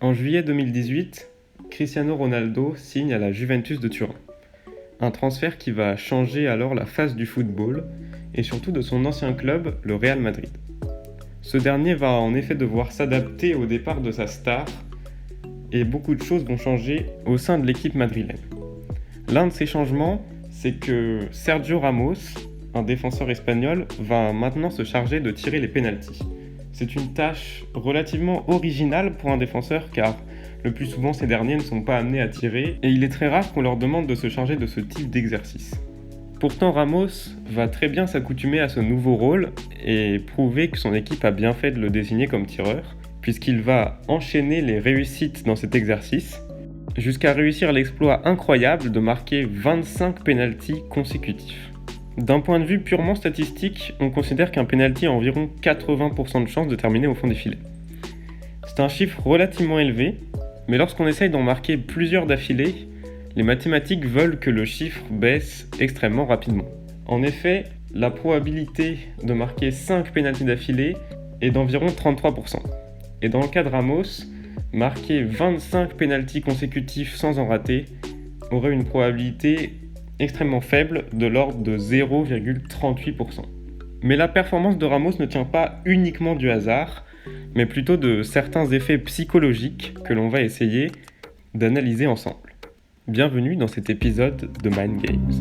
En juillet 2018, Cristiano Ronaldo signe à la Juventus de Turin. Un transfert qui va changer alors la face du football et surtout de son ancien club, le Real Madrid. Ce dernier va en effet devoir s'adapter au départ de sa star et beaucoup de choses vont changer au sein de l'équipe madrilène. L'un de ces changements, c'est que Sergio Ramos, un défenseur espagnol, va maintenant se charger de tirer les pénaltys. C'est une tâche relativement originale pour un défenseur car le plus souvent ces derniers ne sont pas amenés à tirer et il est très rare qu'on leur demande de se charger de ce type d'exercice. Pourtant Ramos va très bien s'accoutumer à ce nouveau rôle et prouver que son équipe a bien fait de le désigner comme tireur puisqu'il va enchaîner les réussites dans cet exercice jusqu'à réussir l'exploit incroyable de marquer 25 pénaltys consécutifs. D'un point de vue purement statistique, on considère qu'un pénalty a environ 80% de chances de terminer au fond des filets. C'est un chiffre relativement élevé, mais lorsqu'on essaye d'en marquer plusieurs d'affilée, les mathématiques veulent que le chiffre baisse extrêmement rapidement. En effet, la probabilité de marquer 5 pénaltys d'affilée est d'environ 33%. Et dans le cas de Ramos, marquer 25 pénaltys consécutifs sans en rater aurait une probabilité extrêmement faible de l'ordre de 0,38%. Mais la performance de Ramos ne tient pas uniquement du hasard, mais plutôt de certains effets psychologiques que l'on va essayer d'analyser ensemble. Bienvenue dans cet épisode de Mind Games.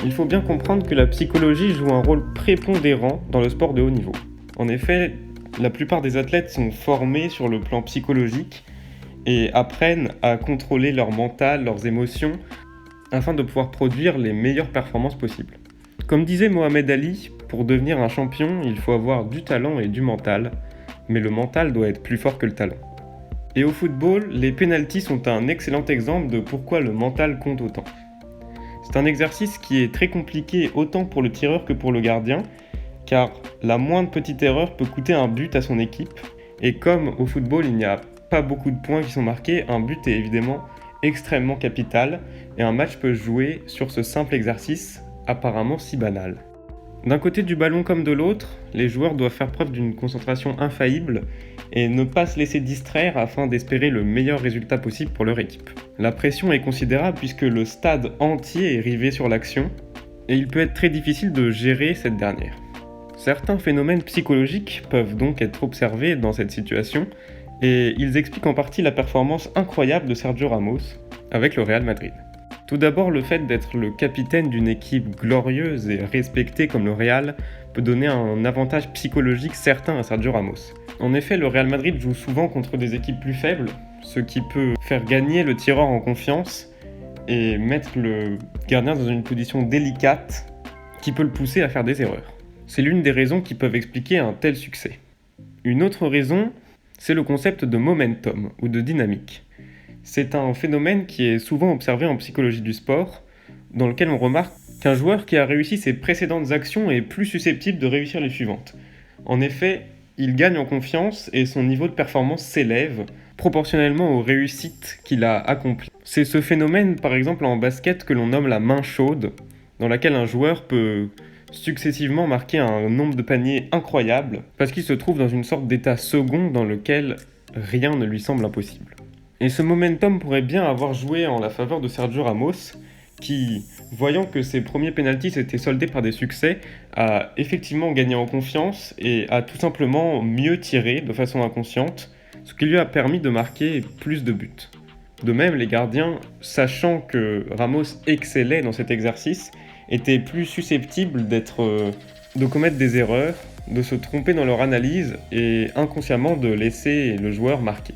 Il faut bien comprendre que la psychologie joue un rôle prépondérant dans le sport de haut niveau. En effet, la plupart des athlètes sont formés sur le plan psychologique et apprennent à contrôler leur mental, leurs émotions, afin de pouvoir produire les meilleures performances possibles. Comme disait Mohamed Ali, pour devenir un champion, il faut avoir du talent et du mental, mais le mental doit être plus fort que le talent. Et au football, les pénaltys sont un excellent exemple de pourquoi le mental compte autant. C'est un exercice qui est très compliqué autant pour le tireur que pour le gardien, car la moindre petite erreur peut coûter un but à son équipe, et comme au football il n'y a pas beaucoup de points qui sont marqués, un but est évidemment extrêmement capital, et un match peut jouer sur ce simple exercice apparemment si banal. D'un côté du ballon comme de l'autre, les joueurs doivent faire preuve d'une concentration infaillible et ne pas se laisser distraire afin d'espérer le meilleur résultat possible pour leur équipe. La pression est considérable puisque le stade entier est rivé sur l'action, et il peut être très difficile de gérer cette dernière. Certains phénomènes psychologiques peuvent donc être observés dans cette situation, et ils expliquent en partie la performance incroyable de Sergio Ramos avec le Real Madrid. Tout d'abord, le fait d'être le capitaine d'une équipe glorieuse et respectée comme le Real peut donner un avantage psychologique certain à Sergio Ramos. En effet, le Real Madrid joue souvent contre des équipes plus faibles, ce qui peut faire gagner le tireur en confiance et mettre le gardien dans une position délicate qui peut le pousser à faire des erreurs. C'est l'une des raisons qui peuvent expliquer un tel succès. Une autre raison, c'est le concept de momentum ou de dynamique. C'est un phénomène qui est souvent observé en psychologie du sport, dans lequel on remarque qu'un joueur qui a réussi ses précédentes actions est plus susceptible de réussir les suivantes. En effet, il gagne en confiance et son niveau de performance s'élève proportionnellement aux réussites qu'il a accomplies. C'est ce phénomène, par exemple en basket, que l'on nomme la main chaude, dans laquelle un joueur peut successivement marquer un nombre de paniers incroyable parce qu'il se trouve dans une sorte d'état second dans lequel rien ne lui semble impossible. Et ce momentum pourrait bien avoir joué en la faveur de Sergio Ramos qui, voyant que ses premiers pénaltys s'étaient soldés par des succès, a effectivement gagné en confiance et a tout simplement mieux tiré de façon inconsciente, ce qui lui a permis de marquer plus de buts. De même, les gardiens, sachant que Ramos excellait dans cet exercice, étaient plus susceptibles de commettre des erreurs, de se tromper dans leur analyse et inconsciemment de laisser le joueur marquer.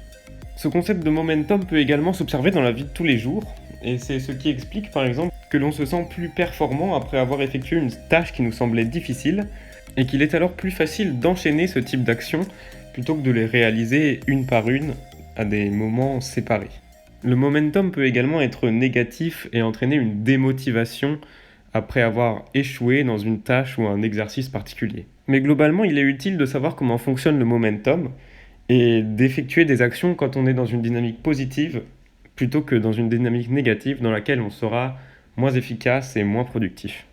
Ce concept de momentum peut également s'observer dans la vie de tous les jours, et c'est ce qui explique par exemple que l'on se sent plus performant après avoir effectué une tâche qui nous semblait difficile, et qu'il est alors plus facile d'enchaîner ce type d'actions plutôt que de les réaliser une par une à des moments séparés. Le momentum peut également être négatif et entraîner une démotivation après avoir échoué dans une tâche ou un exercice particulier. Mais globalement, il est utile de savoir comment fonctionne le momentum et d'effectuer des actions quand on est dans une dynamique positive plutôt que dans une dynamique négative dans laquelle on sera moins efficace et moins productif.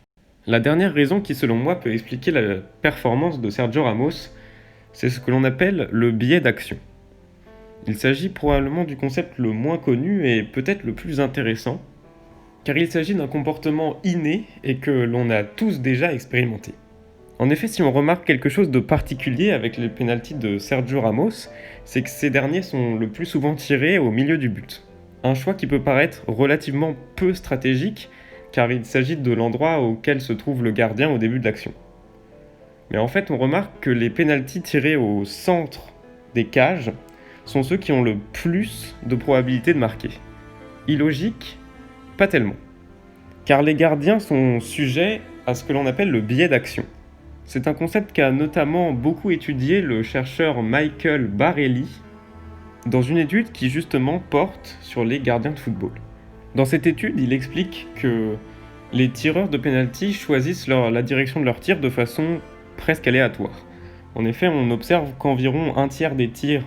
La dernière raison qui, selon moi, peut expliquer la performance de Sergio Ramos, c'est ce que l'on appelle le biais d'action. Il s'agit probablement du concept le moins connu et peut-être le plus intéressant, car il s'agit d'un comportement inné et que l'on a tous déjà expérimenté. En effet, si on remarque quelque chose de particulier avec les pénaltys de Sergio Ramos, c'est que ces derniers sont le plus souvent tirés au milieu du but. Un choix qui peut paraître relativement peu stratégique, car il s'agit de l'endroit auquel se trouve le gardien au début de l'action. Mais en fait, on remarque que les pénaltys tirés au centre des cages sont ceux qui ont le plus de probabilité de marquer. Illogique, pas tellement. Car les gardiens sont sujets à ce que l'on appelle le biais d'action. C'est un concept qu'a notamment beaucoup étudié le chercheur Michael Barelli dans une étude qui justement porte sur les gardiens de football. Dans cette étude, il explique que les tireurs de pénalty choisissent la direction de leur tir de façon presque aléatoire. En effet, on observe qu'environ un tiers des tirs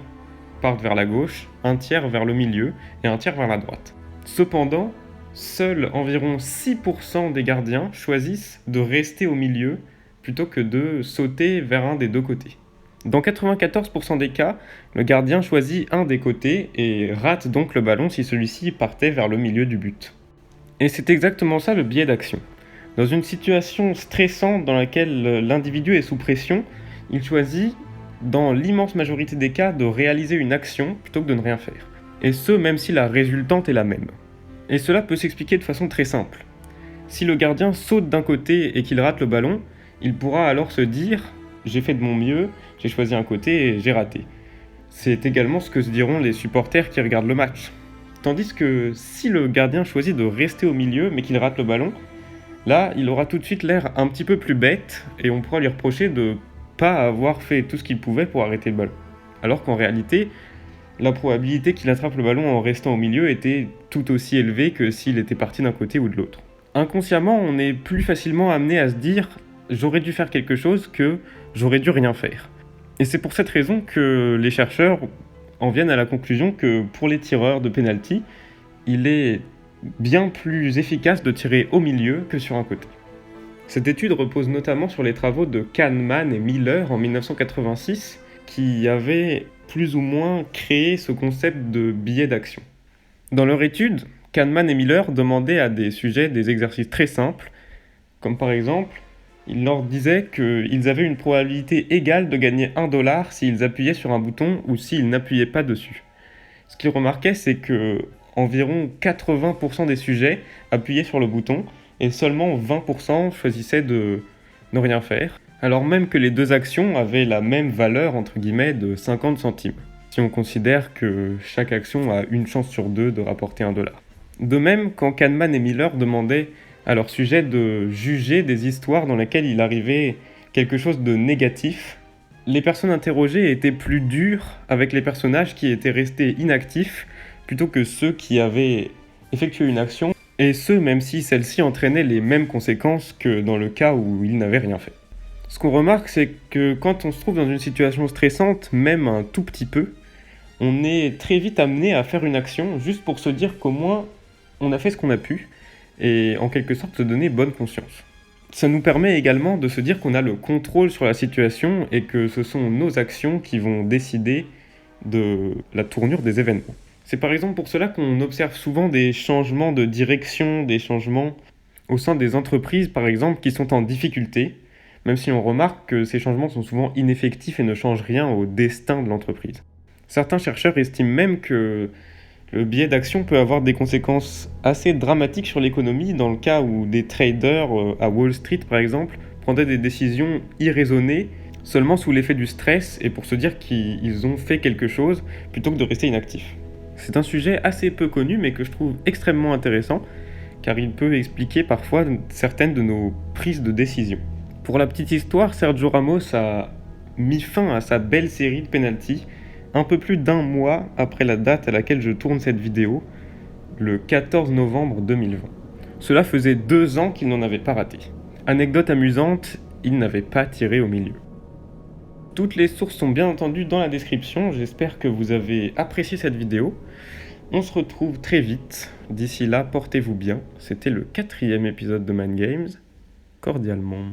partent vers la gauche, un tiers vers le milieu et un tiers vers la droite. Cependant, seuls environ 6% des gardiens choisissent de rester au milieu plutôt que de sauter vers un des deux côtés. Dans 94% des cas, le gardien choisit un des côtés et rate donc le ballon si celui-ci partait vers le milieu du but. Et c'est exactement ça le biais d'action. Dans une situation stressante dans laquelle l'individu est sous pression, il choisit, dans l'immense majorité des cas, de réaliser une action plutôt que de ne rien faire. Et ce, même si la résultante est la même. Et cela peut s'expliquer de façon très simple. Si le gardien saute d'un côté et qu'il rate le ballon, il pourra alors se dire « j'ai fait de mon mieux, j'ai choisi un côté et j'ai raté ». C'est également ce que se diront les supporters qui regardent le match. Tandis que si le gardien choisit de rester au milieu mais qu'il rate le ballon, là, il aura tout de suite l'air un petit peu plus bête et on pourra lui reprocher de pas avoir fait tout ce qu'il pouvait pour arrêter le ballon. Alors qu'en réalité, la probabilité qu'il attrape le ballon en restant au milieu était tout aussi élevée que s'il était parti d'un côté ou de l'autre. Inconsciemment, on est plus facilement amené à se dire « j'aurais dû faire quelque chose que j'aurais dû rien faire ». Et c'est pour cette raison que les chercheurs en viennent à la conclusion que pour les tireurs de pénalty, il est bien plus efficace de tirer au milieu que sur un côté. Cette étude repose notamment sur les travaux de Kahneman et Miller en 1986, qui avaient plus ou moins créé ce concept de biais d'action. Dans leur étude, Kahneman et Miller demandaient à des sujets des exercices très simples, comme par exemple, ils leur disaient qu'ils avaient une probabilité égale de gagner $1 s'ils appuyaient sur un bouton ou s'ils n'appuyaient pas dessus. Ce qu'ils remarquaient, c'est que environ 80% des sujets appuyaient sur le bouton et seulement 20% choisissaient de ne rien faire, alors même que les deux actions avaient la même valeur entre guillemets de 50 centimes, si on considère que chaque action a une chance sur deux de rapporter $1. De même, quand Kahneman et Miller demandaient à leur sujet de juger des histoires dans lesquelles il arrivait quelque chose de négatif, les personnes interrogées étaient plus dures avec les personnages qui étaient restés inactifs plutôt que ceux qui avaient effectué une action, et ce même si celle-ci entraînait les mêmes conséquences que dans le cas où ils n'avaient rien fait. Ce qu'on remarque, c'est que quand on se trouve dans une situation stressante, même un tout petit peu, on est très vite amené à faire une action juste pour se dire qu'au moins on a fait ce qu'on a pu, et en quelque sorte se donner bonne conscience. Ça nous permet également de se dire qu'on a le contrôle sur la situation et que ce sont nos actions qui vont décider de la tournure des événements. C'est par exemple pour cela qu'on observe souvent des changements de direction, des changements au sein des entreprises par exemple qui sont en difficulté, même si on remarque que ces changements sont souvent ineffectifs et ne changent rien au destin de l'entreprise. Certains chercheurs estiment même que le biais d'action peut avoir des conséquences assez dramatiques sur l'économie dans le cas où des traders à Wall Street par exemple prendraient des décisions irraisonnées seulement sous l'effet du stress et pour se dire qu'ils ont fait quelque chose plutôt que de rester inactifs. C'est un sujet assez peu connu mais que je trouve extrêmement intéressant car il peut expliquer parfois certaines de nos prises de décision. Pour la petite histoire, Sergio Ramos a mis fin à sa belle série de pénaltys un peu plus d'un mois après la date à laquelle je tourne cette vidéo, le 14 novembre 2020. Cela faisait 2 ans qu'il n'en avait pas raté. Anecdote amusante, il n'avait pas tiré au milieu. Toutes les sources sont bien entendu dans la description, j'espère que vous avez apprécié cette vidéo. On se retrouve très vite, d'ici là portez-vous bien, c'était le 4e épisode de Mind Games, cordialement.